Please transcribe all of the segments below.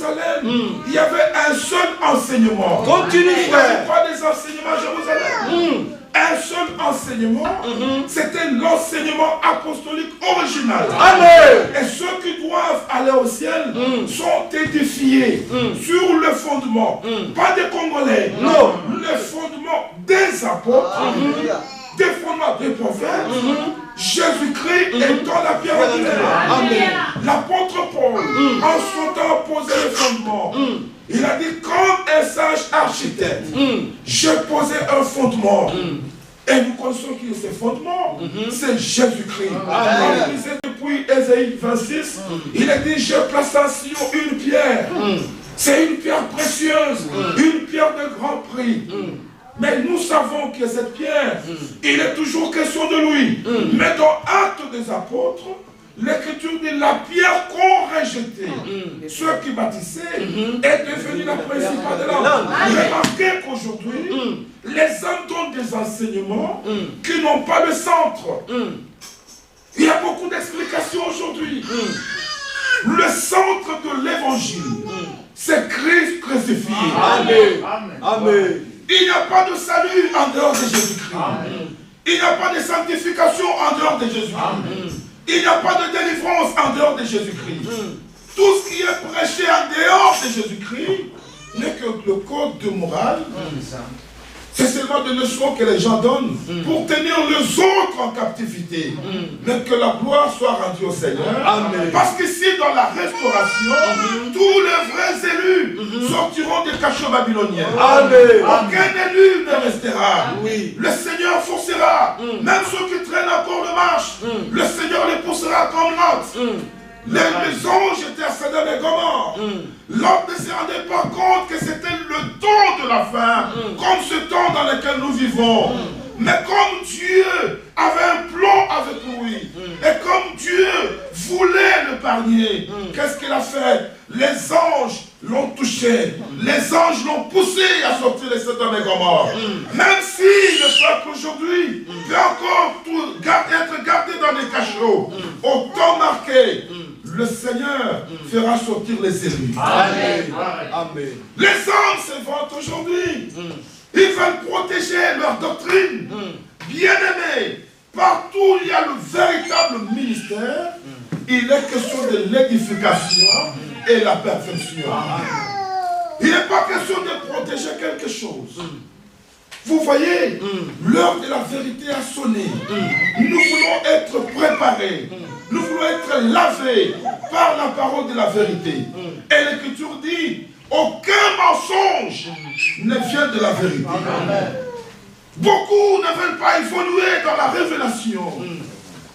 Jérusalem, il y avait un seul enseignement. Continue, Il n'y avait frère. pas des enseignements à Jérusalem. Un seul enseignement, c'était l'enseignement apostolique original. Amen. Et ceux qui doivent aller au ciel sont édifiés sur le fondement, pas des Congolais, non, le fondement des apôtres, des fondements des prophètes, Jésus-Christ étant la pierre angulaire. L'apôtre Paul, en son temps, posait le fondement. Il a dit, comme un sage architecte, j'ai posé un fondement. Et nous connaissons qui est ce fondement. C'est Jésus-Christ. On disait depuis Ésaïe 26, il a dit, j'ai placé sur une pierre. C'est une pierre précieuse, une pierre de grand prix. Mais nous savons que cette pierre, il est toujours question de lui. Mais dans Actes des Apôtres, l'Écriture dit la pierre qu'ont rejetée ceux qui bâtissaient est devenue la principale de l'homme. Remarquez qu'aujourd'hui, les hommes donnent des enseignements qui n'ont pas de centre. Il y a beaucoup d'explications aujourd'hui. Le centre de l'évangile, c'est Christ crucifié. Amen. Amen. Il n'y a pas de salut en dehors de Jésus-Christ. Il n'y a pas de sanctification en dehors de Jésus-Christ. Il n'y a pas de délivrance en dehors de Jésus-Christ. Tout ce qui est prêché en dehors de Jésus-Christ n'est que le code de morale. C'est seulement des leçons que les gens donnent pour tenir les autres en captivité. Mais que la gloire soit rendue au Seigneur. Amen. Parce qu'ici, dans la restauration, tous les vrais élus sortiront des cachots babyloniens. Amen. Aucun élu ne restera. Oui. Le Seigneur forcera. Même ceux qui traînent encore de marche, le Seigneur les poussera comme Lot. Les anges étaient à Sodome et Gomorrhe. Lot ne se rendait pas compte que c'était le temps de la fin, comme ce temps dans lequel nous vivons. Mais comme Dieu avait un plan avec lui, et comme Dieu voulait l'épargner, qu'est-ce qu'il a fait? Les anges l'ont touché, les anges l'ont poussé à sortir de Sodome et Gomorrhe. Même si le peuple aujourd'hui peut encore être gardé dans des cachots, au temps marqué, le Seigneur fera sortir les élus. Amen. Amen. Les hommes se vantent aujourd'hui. Ils veulent protéger leur doctrine. Bien-aimés, partout où il y a le véritable ministère, il est question de l'édification et la perfection. Il n'est pas question de protéger quelque chose. Vous voyez, l'heure de la vérité a sonné. Nous voulons être préparés. Nous voulons être lavés par la parole de la vérité. Et l'Écriture dit, aucun mensonge ne vient de la vérité. Beaucoup ne veulent pas évoluer dans la révélation.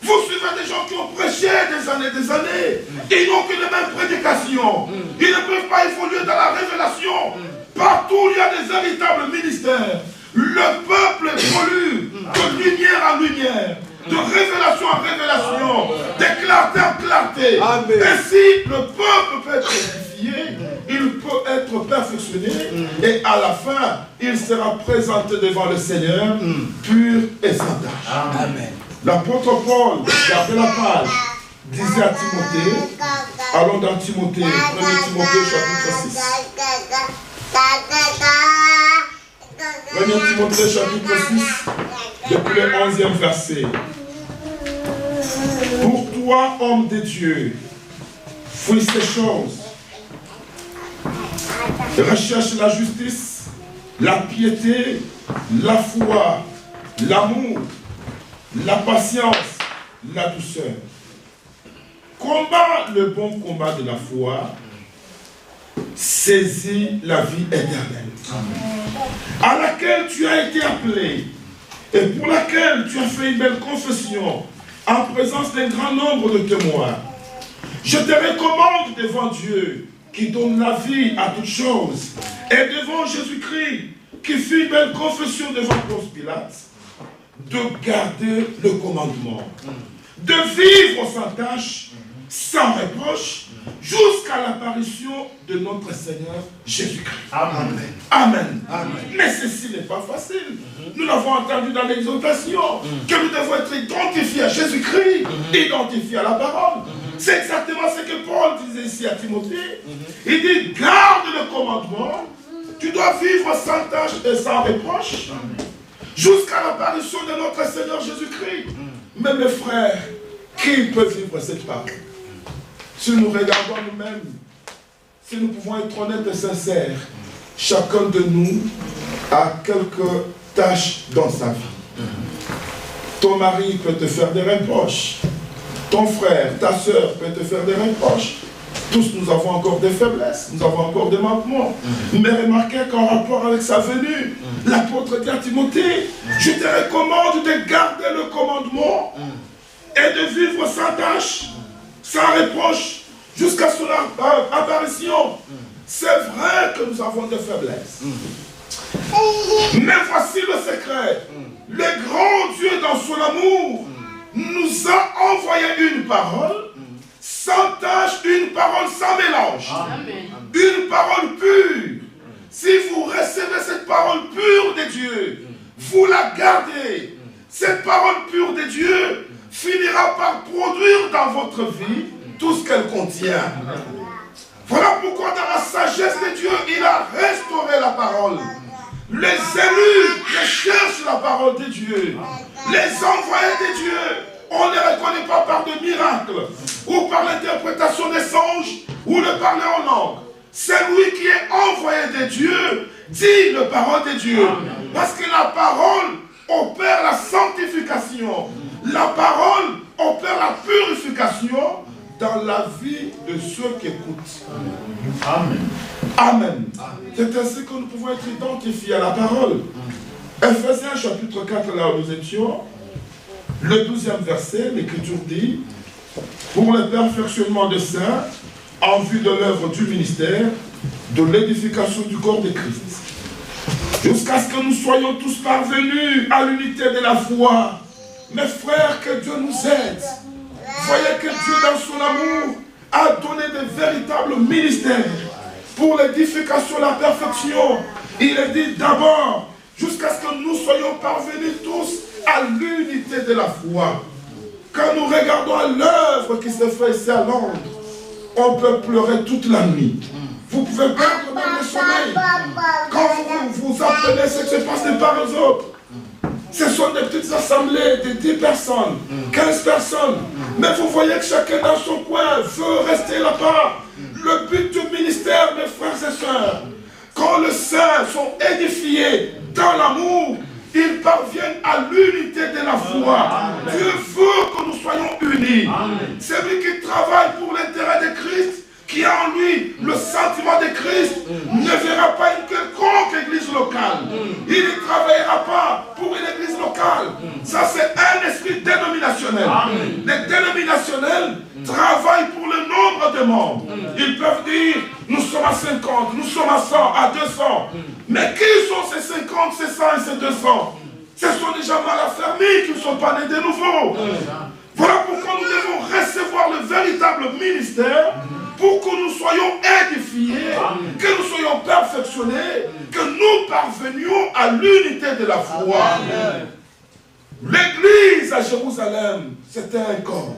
Vous suivez des gens qui ont prêché des années. Ils n'ont que les mêmes prédications. Ils ne peuvent pas évoluer dans la révélation. Partout où il y a des véritables ministères, le peuple évolue de lumière en lumière, de révélation en révélation, de clarté en clarté. Amen. Ainsi, le peuple peut être édifié, il peut être perfectionné, et à la fin, il sera présenté devant le Seigneur, pur et sans tache. Amen. L'apôtre Paul, gardez la page, disait à Timothée, allons dans Timothée, 1 Timothée chapitre 6. 1 Timothée chapitre 6, depuis le 11e verset. Pour toi, homme de Dieu, fouille ces choses. Recherche la justice, la piété, la foi, l'amour, la patience, la douceur. Combat le bon combat de la foi. Saisis la vie éternelle, à laquelle tu as été appelé et pour laquelle tu as fait une belle confession en présence d'un grand nombre de témoins. Je te recommande devant Dieu qui donne la vie à toutes choses et devant Jésus-Christ qui fit une belle confession devant Ponce Pilate, de garder le commandement, de vivre sans tâche, sans reproche, jusqu'à l'apparition de notre Seigneur Jésus-Christ. Amen. Amen. Amen. Mais ceci n'est pas facile. Nous l'avons entendu dans l'exhortation, que nous devons être identifiés à Jésus-Christ, identifiés à la parole. C'est exactement ce que Paul disait ici à Timothée. Il dit, garde le commandement. Tu dois vivre sans tâche et sans reproche jusqu'à l'apparition de notre Seigneur Jésus-Christ. Mais mes frères, qui peut vivre cette parole? Si nous regardons nous-mêmes, si nous pouvons être honnêtes et sincères, chacun de nous a quelques tâches dans sa vie. Ton mari peut te faire des reproches. Ton frère, ta soeur peut te faire des reproches. Tous nous avons encore des faiblesses, nous avons encore des manquements. Mais remarquez qu'en rapport avec sa venue, l'apôtre dit à Timothée, je te recommande de garder le commandement et de vivre sans tâche, sans reproche, jusqu'à son apparition. C'est vrai que nous avons des faiblesses. Mais voici le secret. Le grand Dieu, dans son amour, nous a envoyé une parole sans tâche, une parole sans mélange. Amen. Une parole pure. Si vous recevez cette parole pure de Dieu, vous la gardez. Cette parole pure de Dieu finira par produire dans votre vie tout ce qu'elle contient. Voilà pourquoi dans la sagesse de Dieu, il a restauré la parole. Les élus qui cherchent la parole de Dieu, les envoyés de Dieu, on ne les reconnaît pas par de miracles, ou par l'interprétation des songes, ou le parler en langue. Celui qui est envoyé de Dieu dit la parole de Dieu. Parce que la parole opère la sanctification. La parole opère la purification dans la vie de ceux qui écoutent. Amen. Amen. C'est ainsi que nous pouvons être identifiés à la parole. Ephésiens chapitre 4, là où nous étions, le 12e verset, l'Écriture dit, pour le perfectionnement des saints, en vue de l'œuvre du ministère, de l'édification du corps de Christ, jusqu'à ce que nous soyons tous parvenus à l'unité de la foi. Mes frères, que Dieu nous aide. Voyez que Dieu, dans son amour, a donné de véritables ministères pour l'édification, la perfection. Il est dit d'abord, jusqu'à ce que nous soyons parvenus tous à l'unité de la foi. Quand nous regardons à l'œuvre qui s'est faite ici à Londres, on peut pleurer toute la nuit. Vous pouvez perdre même le sommeil. Quand vous apprenez ce qui se passe de part aux autres, ce sont des petites assemblées de 10 personnes, 15 personnes. Mais vous voyez que chacun dans son coin veut rester là-bas. Le but du ministère, mes frères et sœurs, quand les saints sont édifiés dans l'amour, ils parviennent à l'unité de la foi. Dieu veut que nous soyons unis. Celui qui travaille pour l'intérêt de Christ, qui a en lui le sentiment de Christ, ne verra pas une quelconque église locale. Il ne travaillera pas pour une église locale. Ça, c'est un esprit dénominationnel. Les dénominationnels travaillent pour le nombre de membres. Ils peuvent dire, nous sommes à 50, nous sommes à 100, à 200. Mais qui sont ces 50, ces 100 et ces 200? Ce sont déjà mal affermis, qui ne sont pas nés de nouveau. Voilà pourquoi nous devons recevoir le véritable ministère pour que nous soyons édifiés, que nous soyons perfectionnés, que nous parvenions à l'unité de la foi. L'église à Jérusalem, c'était un corps.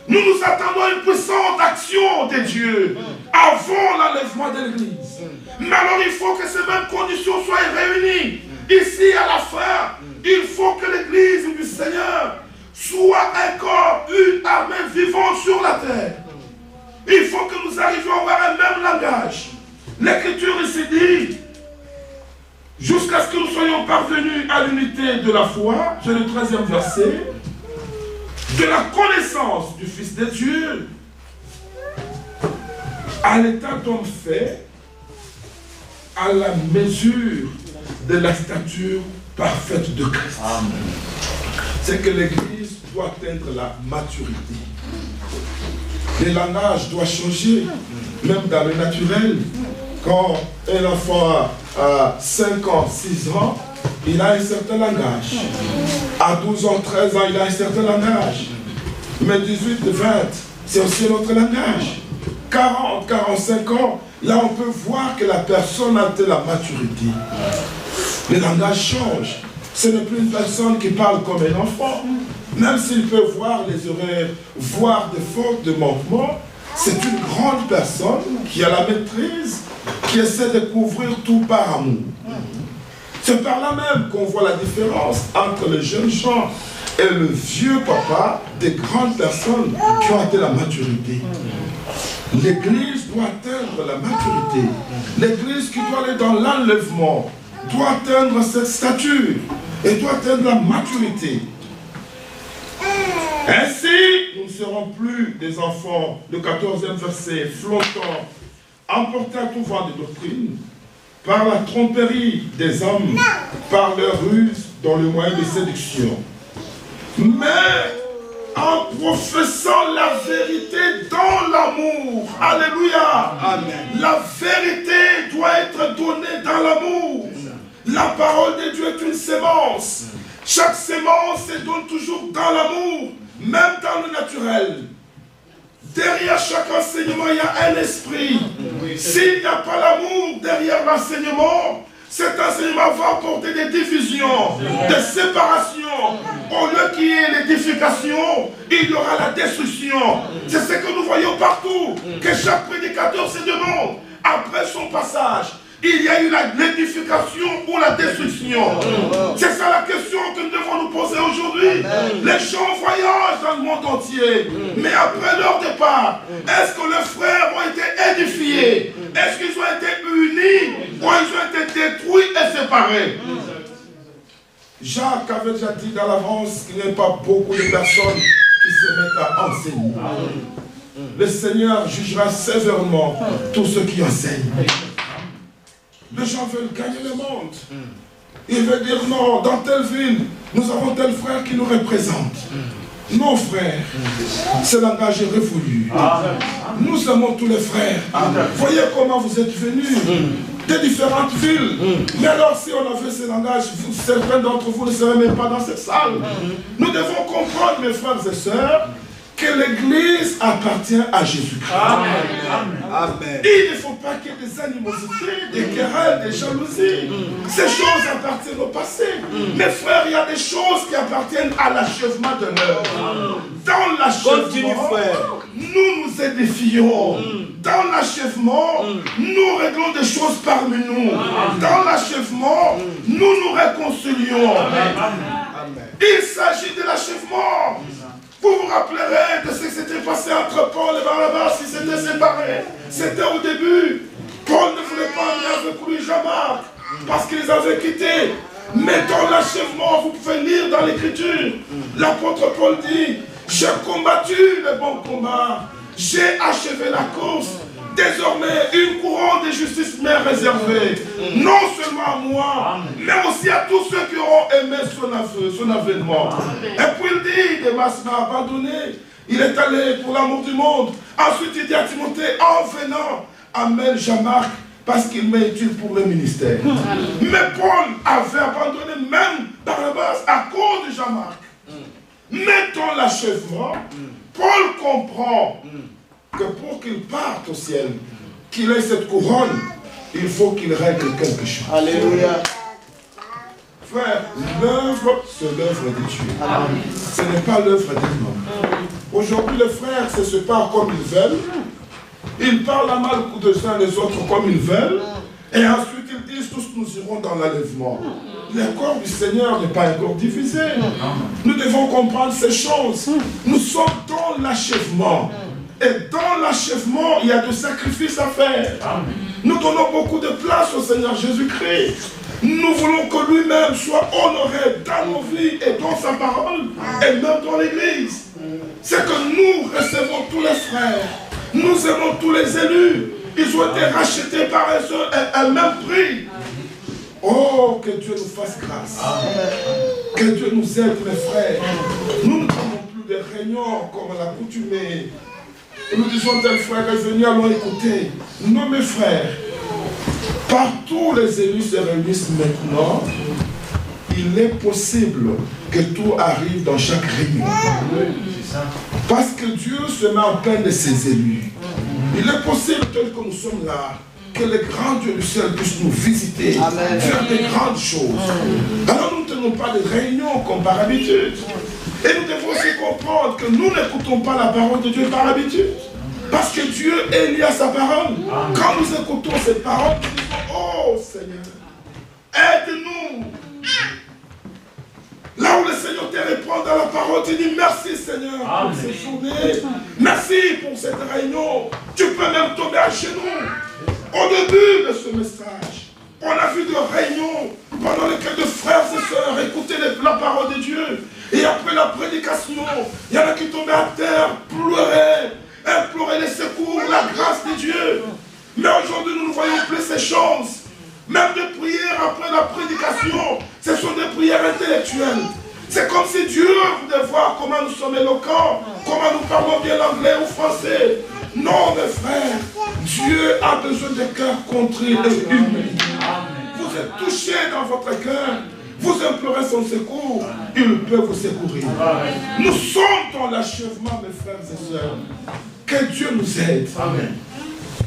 Nous nous attendons à une puissante action de Dieu avant l'enlèvement de l'église. Mais alors il faut que ces mêmes conditions soient réunies. Ici à la fin, il faut que l'église du Seigneur soit un corps, une armée vivante sur la terre. Il faut que nous arrivions à avoir un même langage. L'Écriture ici dit, jusqu'à ce que nous soyons parvenus à l'unité de la foi, c'est le 13e verset, de la connaissance du Fils de Dieu, à l'état d'homme fait, à la mesure de la stature parfaite de Christ. C'est que l'Église doit atteindre la maturité. Le langage doit changer, même dans le naturel. Quand un enfant a 5 ans, 6 ans, il a un certain langage. À 12 ans, 13 ans, il a un certain langage. Mais 18, 20, c'est aussi notre langage. 40, 45 ans, là on peut voir que la personne a atteint la maturité. Le langage change. Ce n'est plus une personne qui parle comme un enfant, même s'il peut voir les erreurs, voir des fautes, des manquements, c'est une grande personne qui a la maîtrise, qui essaie de couvrir tout par amour. C'est par là même qu'on voit la différence entre les jeunes gens et le vieux papa des grandes personnes qui ont atteint la maturité. L'Église doit atteindre la maturité. L'Église qui doit aller dans l'enlèvement doit atteindre cette stature et doit atteindre la maturité. Ainsi, nous ne serons plus des enfants, le 14e verset, flottants, emportés à tout vent de doctrine, par la tromperie des hommes, par leur ruse dans le moyen de séduction. Mais en professant la vérité dans l'amour. Alléluia. Amen. La vérité doit être donnée dans l'amour. La parole de Dieu est une sémence. Chaque sémence se donne toujours dans l'amour, même dans le naturel. Derrière chaque enseignement, il y a un esprit. S'il n'y a pas l'amour derrière l'enseignement, cet enseignement va apporter des divisions, des séparations. Au lieu qu'il y ait l'édification, il y aura la destruction. C'est ce que nous voyons partout, que chaque prédicateur se demande, après son passage, il y a eu l'édification ou la destruction. C'est ça la question que nous devons nous poser aujourd'hui. Les gens voyagent dans le monde entier, mais après leur départ, est-ce que les frères ont été édifiés? Est-ce qu'ils ont été unis ou ils ont été détruits et séparés? Jacques avait déjà dit dans l'avance qu'il n'y a pas beaucoup de personnes qui se mettent à enseigner. Le Seigneur jugera sévèrement tous ceux qui enseignent. Les gens veulent gagner le monde. Ils veulent dire non, dans telle ville, nous avons tel frère qui nous représente. Non, frère, ce langage est révolu. Nous aimons tous les frères. Voyez comment vous êtes venus de différentes villes. Mais alors, si on avait ce langage, certains d'entre vous ne seraient même pas dans cette salle. Nous devons comprendre, mes frères et sœurs, que l'Église appartient à Jésus-Christ. Amen. Il ne faut pas qu'il y ait des animosités, des querelles, des jalousies. Ces choses appartiennent au passé. Mes frères, il y a des choses qui appartiennent à l'achèvement de l'œuvre. Dans l'achèvement, nous nous édifions. Dans l'achèvement, nous réglons des choses parmi nous. Dans l'achèvement, nous nous réconcilions. Il s'agit de l'achèvement. Vous vous rappellerez de ce qui s'était passé entre Paul et Barnabas, ils s'étaient séparés. C'était au début. Paul ne voulait pas venir avec lui Jean-Marc parce qu'ils avaient quitté. Mais dans l'achèvement, vous pouvez lire dans l'Écriture, l'apôtre Paul dit, j'ai combattu le bon combat, j'ai achevé la course. Désormais, une couronne de justice m'est réservée, non seulement à moi, mais aussi à tous ceux qui auront aimé son avènement. Et puis il dit, Démas m'a abandonné, il est allé pour l'amour du monde. Ensuite il dit à Timothée, en venant, amène Jean-Marc, parce qu'il m'est utile pour le ministère. Mais Paul avait abandonné même Barnabas à cause de Jean-Marc. Mais dans l'achèvement, Paul comprend que pour qu'il parte au ciel, qu'il ait cette couronne, il faut qu'il règle quelque chose. Alléluia. Frère, l'œuvre, c'est l'œuvre de Dieu. Amen. Ce n'est pas l'œuvre des hommes. Aujourd'hui, les frères se séparent comme ils veulent. Ils parlent à mal des uns des autres comme ils veulent. Et ensuite, ils disent tous nous irons dans l'enlèvement. Le corps du Seigneur n'est pas un corps divisé. Nous devons comprendre ces choses. Nous sommes dans l'achèvement. Et dans l'achèvement, il y a des sacrifices à faire. Nous donnons beaucoup de place au Seigneur Jésus-Christ. Nous voulons que lui-même soit honoré dans nos vies et dans sa parole, et même dans l'Église. C'est que nous recevons tous les frères. Nous aimons tous les élus. Ils ont été rachetés par un même prix. Oh, que Dieu nous fasse grâce. Que Dieu nous aide, mes frères. Nous ne prenons plus des réunions comme à l'accoutumée. Nous disons tel frère est venu, allons écouter. Non, mes frères, partout les élus se réunissent maintenant. Il est possible que tout arrive dans chaque réunion. Parce que Dieu se met en peine de ses élus. Il est possible, tel que nous sommes là, que les grands dieux du ciel puissent nous visiter, faire des grandes choses. Alors nous ne tenons pas de réunions comme par habitude. Et Et nous devons aussi comprendre que nous n'écoutons pas la parole de Dieu par habitude. Parce que Dieu est lié à sa parole. Amen. Quand nous écoutons cette parole, nous disons, oh Seigneur, aide-nous. Là où le Seigneur te répond dans la parole, tu dis merci Seigneur pour cette journée. Merci pour cette réunion. Tu peux même tomber à genoux. Au début de ce message, on a vu des réunions pendant lesquelles de frères et sœurs écoutaient la parole de Dieu. Et après la prédication, il y en a qui tombaient à terre, pleuraient, imploraient les secours, la grâce de Dieu. Mais aujourd'hui, nous ne voyons plus ces choses. Même des prières après la prédication, ce sont des prières intellectuelles. C'est comme si Dieu voulait voir comment nous sommes éloquents, comment nous parlons bien l'anglais ou français. Non, mes frères, Dieu a besoin de cœurs contrits et humains. Vous êtes touchés dans votre cœur, vous implorez son secours, il peut vous secourir. Nous sommes dans l'achèvement, mes frères et sœurs. Que Dieu nous aide. Amen.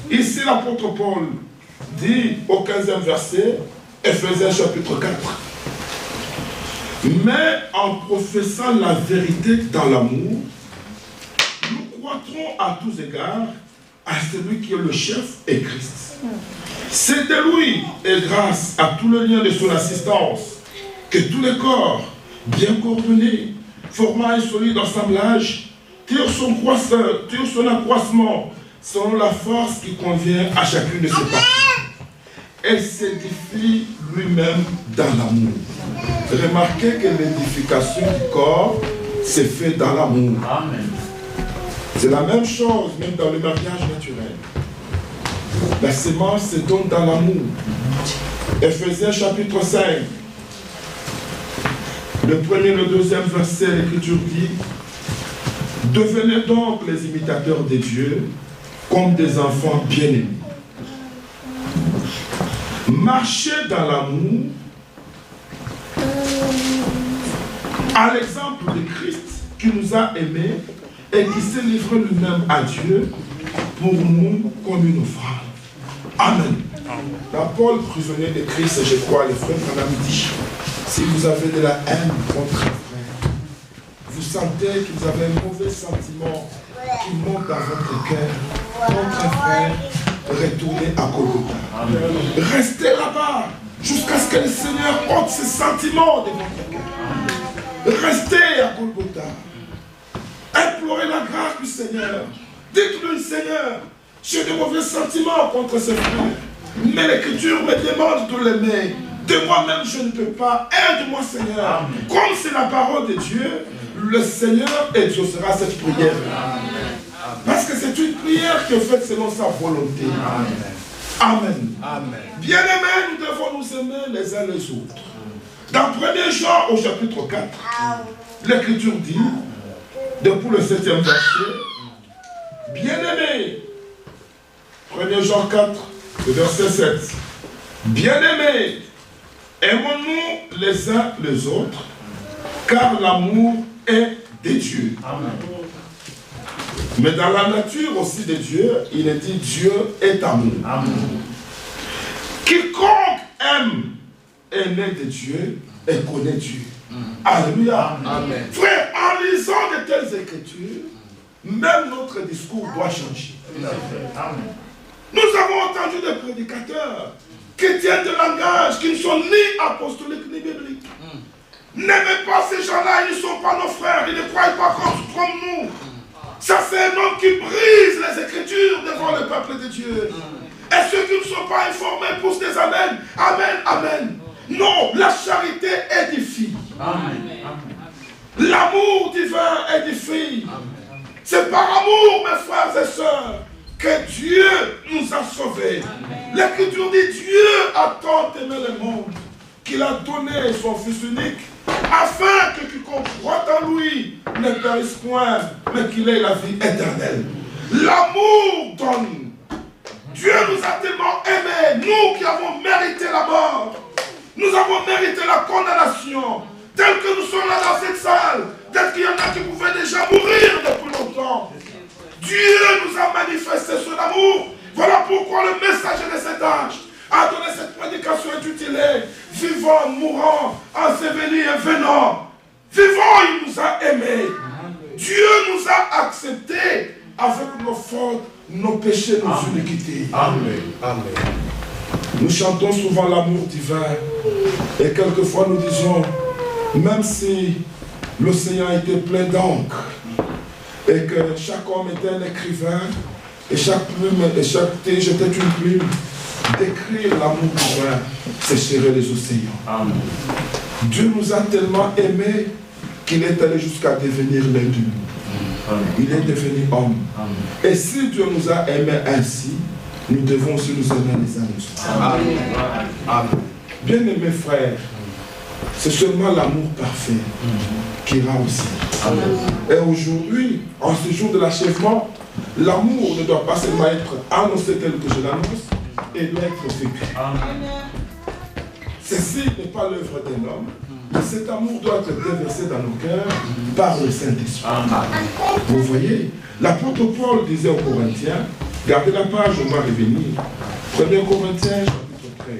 Ici, l'apôtre Paul dit au 15e verset, Ephésiens chapitre 4. Mais en professant la vérité dans l'amour, nous croîtrons à tous égards à celui qui est le chef et Christ. C'est de lui et grâce à tout le lien de son assistance que tous les corps, bien coordonnés, formant un solide assemblage, tirent son accroissement selon la force qui convient à chacune de ses parties. Et s'édifie lui-même dans l'amour. Remarquez que l'édification du corps s'est faite dans l'amour. C'est la même chose, même dans le mariage naturel. La sémence se donne dans l'amour. Ephésiens chapitre 5. Le premier et le deuxième verset, l'Écriture dit: devenez donc les imitateurs de Dieu comme des enfants bien-aimés. Marchez dans l'amour à l'exemple de Christ qui nous a aimés et qui s'est livré lui-même à Dieu pour nous comme une offrande. Amen. Dans Paul, prisonnier de Christ, je crois, les frères Branham dit: si vous avez de la haine contre un frère, vous sentez que vous avez un mauvais sentiment qui monte dans votre cœur contre un frère, retournez à Golgotha. Restez là-bas jusqu'à ce que le Seigneur ôte ces sentiments de votre cœur. Restez à Golgotha. Implorez la grâce du Seigneur. Dites-lui: Seigneur, j'ai de mauvais sentiments contre ce frère, mais l'Écriture me demande de l'aimer. De moi-même, je ne peux pas. Aide-moi, Seigneur. Amen. Comme c'est la parole de Dieu, le Seigneur exaucera cette prière. Parce que c'est une prière qui est faite selon sa volonté. Amen. Amen. Bien-aimés, nous devons nous aimer les uns les autres. Dans 1er Jean au chapitre 4, l'Écriture dit, depuis le 7e verset: bien-aimés, 1er Jean 4, le verset 7. Bien-aimés, aimons-nous les uns les autres, car l'amour est de Dieu. Amen. Mais dans la nature aussi de Dieu, il est dit: Dieu est amour. Amen. Quiconque aime est né de Dieu et connaît Dieu. Alléluia. Amen. Frère, en lisant de telles écritures, même notre discours doit changer. Amen. Nous avons entendu des prédicateurs qui tiennent de langage, qui ne sont ni apostoliques ni bibliques. N'aimez pas ces gens-là, ils ne sont pas nos frères, ils ne croient pas comme nous. Ça, c'est un homme qui brise les Écritures devant le peuple de Dieu. Et ceux qui ne sont pas informés poussent des amens. Amen, amen. Non, la charité édifie. L'amour divin édifie. C'est par amour, mes frères et sœurs, que Dieu nous a sauvés. L'Écriture dit: Dieu a tant aimé le monde qu'il a donné son Fils unique, afin que quiconque croit en lui ne périsse point, mais qu'il ait la vie éternelle. L'amour donne. Dieu nous a tellement aimés, nous qui avons mérité la mort, nous avons mérité la condamnation, tel que nous sommes là dans cette salle, peut-être qu'il y en a qui pouvaient déjà mourir depuis longtemps. Dieu nous a manifesté son amour. Voilà pourquoi le messager de cet âge a donné cette prédication intitulée: vivant, mourant, enseveli et venant. Vivant, il nous a aimés. Dieu nous a acceptés avec nos fautes, nos péchés, nos iniquités. Amen. Amen. Nous chantons souvent l'amour divin. Et quelquefois nous disons, même si l'océan était plein d'encre, et que chaque homme était un écrivain, et chaque plume et chaque tige était une plume, d'écrire l'amour divin sécherait les océans. Amen. Dieu nous a tellement aimés qu'il est allé jusqu'à devenir l'un de nous. Il est devenu homme. Amen. Et si Dieu nous a aimés ainsi, nous devons aussi nous aimer les uns les autres. Amen. Amen. Bien-aimés frères, c'est seulement l'amour parfait qui rend aussi. Amen. Et aujourd'hui, en ce jour de l'achèvement, l'amour ne doit pas seulement être annoncé tel que je l'annonce, et doit être vécu. Ceci n'est pas l'œuvre d'un homme, mais cet amour doit être déversé dans nos cœurs par le Saint-Esprit. Vous voyez, l'apôtre Paul disait aux Corinthiens, gardez la page, on va revenir. 1 Corinthiens, chapitre 13.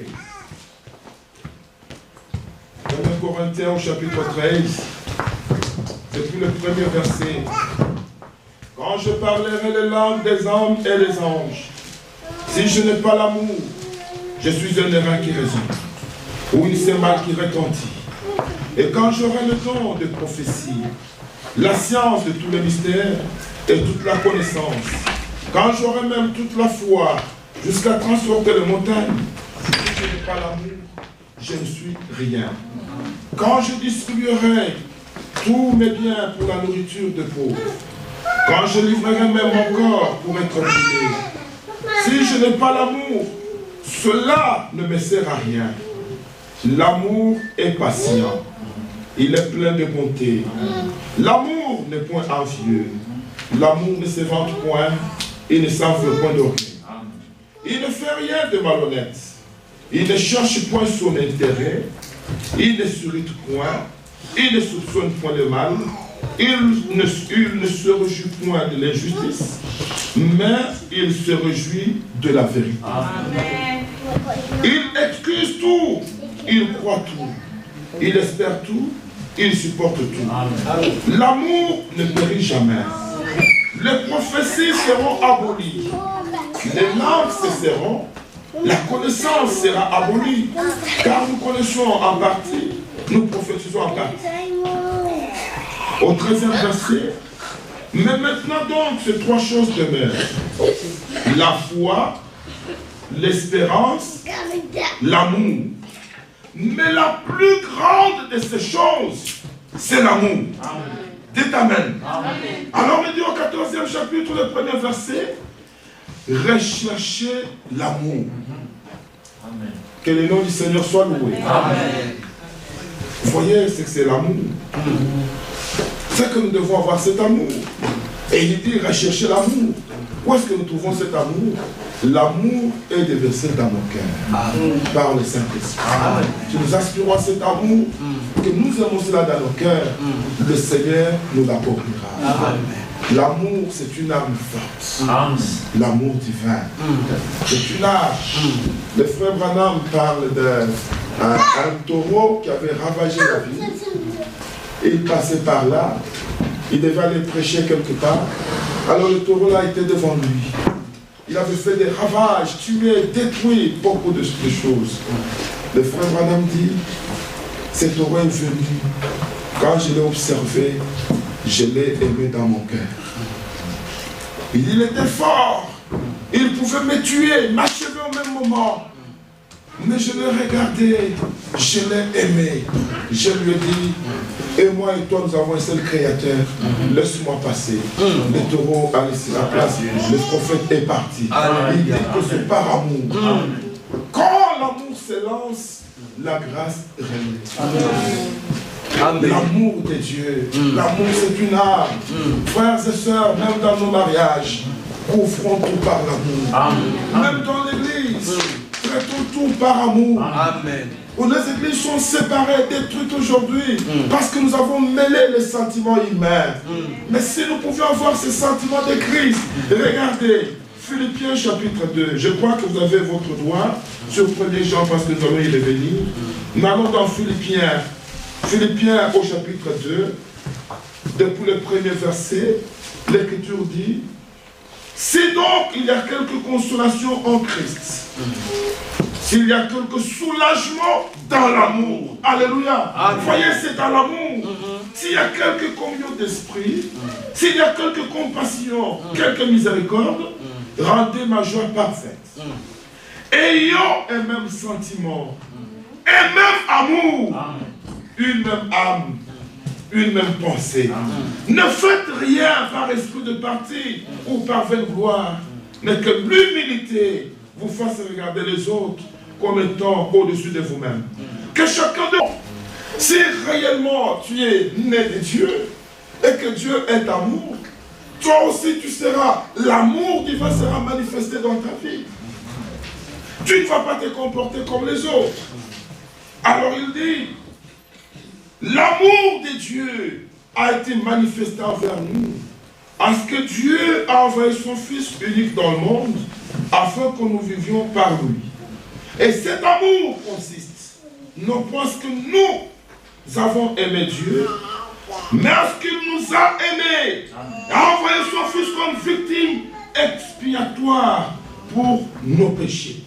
1 Corinthiens, au chapitre 13, depuis le premier verset. Quand je parlerai les langues des hommes et des anges, si je n'ai pas l'amour, je suis un errant qui résonne, ou une cymbale qui retentit. Et quand j'aurai le don de prophétie, la science de tous les mystères et toute la connaissance, quand j'aurai même toute la foi, jusqu'à transporter les montagnes, si je n'ai pas l'amour, je ne suis rien. Quand je distribuerai tous mes biens pour la nourriture des pauvres, quand je livrerai même mon corps pour être brûlé, si je n'ai pas l'amour, cela ne me sert à rien. L'amour est patient. Il est plein de bonté. L'amour n'est point envieux. L'amour ne se vante point. Il ne s'enfle point d'orgueil. Il ne fait rien de malhonnête. Il ne cherche point son intérêt. Il ne s'irrite point. Il ne soupçonne point le mal. Il ne se réjouit point de l'injustice, mais il se réjouit de la vérité. Amen. Il excuse tout, il croit tout, il espère tout, il supporte tout. L'amour ne périt jamais. Les prophéties seront abolies, les langues cesseront, la connaissance sera abolie, car nous connaissons en partie, nous prophétisons en partie. Au 13e verset, mais maintenant donc ces trois choses demeurent. La foi, l'espérance, l'amour. Mais la plus grande de ces choses, c'est l'amour. Dites Amen. Amen. Alors il dit au 14e chapitre, le premier verset, recherchez l'amour. Que le nom du Seigneur soit loué. Amen. Vous voyez ce que c'est l'amour. C'est que nous devons avoir cet amour. Et il dit rechercher l'amour. Où est-ce que nous trouvons cet amour? L'amour est déversé dans nos cœurs par le Saint-Esprit. Si nous aspirons à cet amour, que nous aimons cela dans nos cœurs, le Seigneur nous l'accordera. L'amour, c'est une arme forte. L'amour divin. C'est une arme. Le frère Branham parle d'un taureau qui avait ravagé la ville. Il passait par là, il devait aller prêcher quelque part. Alors le taureau là était devant lui. Il avait fait des ravages, tué, détruit beaucoup de choses. Le frère Branham dit, ce taureau est venu. Quand je l'ai observé, je l'ai aimé dans mon cœur. Il était fort. Il pouvait me tuer, m'achever au même moment. Mais je l'ai regardé, je l'ai aimé. Je lui ai dit, et moi et toi nous avons un seul créateur, laisse-moi passer. Le taureau a laissé la place, le prophète est parti. Il dit que c'est par amour. Quand l'amour s'élance, la grâce règne. L'amour de Dieu, l'amour c'est une arme. Frères et sœurs, même dans nos mariages, couvrons tout par l'amour. Même dans l'église, traitons tout par amour. Amen. Où les églises sont séparées, détruites aujourd'hui, parce que nous avons mêlé les sentiments humains. Mais si nous pouvions avoir ces sentiments de Christ, regardez, Philippiens chapitre 2, je crois que vous avez votre doigt sur 1er Jean parce que nous allons y revenir. Nous allons dans Philippiens Philippiens au chapitre 2, depuis le premier verset, l'Écriture dit, si donc il y a quelque consolation en Christ, s'il y a quelque soulagement dans l'amour, alléluia, voyez, c'est dans l'amour, s'il y a quelque communion d'esprit, s'il y a quelque compassion, quelque miséricorde, rendez ma joie parfaite. Ayant un même sentiment, un même amour, une même âme, une même pensée. Ne faites rien par esprit de parti ou par vaine gloire, mais que l'humilité vous fasse regarder les autres comme étant au-dessus de vous-même. Que chacun de vous, si réellement tu es né de Dieu et que Dieu est amour, toi aussi tu seras, l'amour divin sera manifesté dans ta vie. Tu ne vas pas te comporter comme les autres. Alors il dit, l'amour de Dieu a été manifesté envers nous, parce que Dieu a envoyé son Fils unique dans le monde, afin que nous vivions par lui. Et cet amour consiste, non pas ce que nous avons aimé Dieu, mais à ce qu'il nous a aimés, a envoyé son Fils comme victime expiatoire pour nos péchés.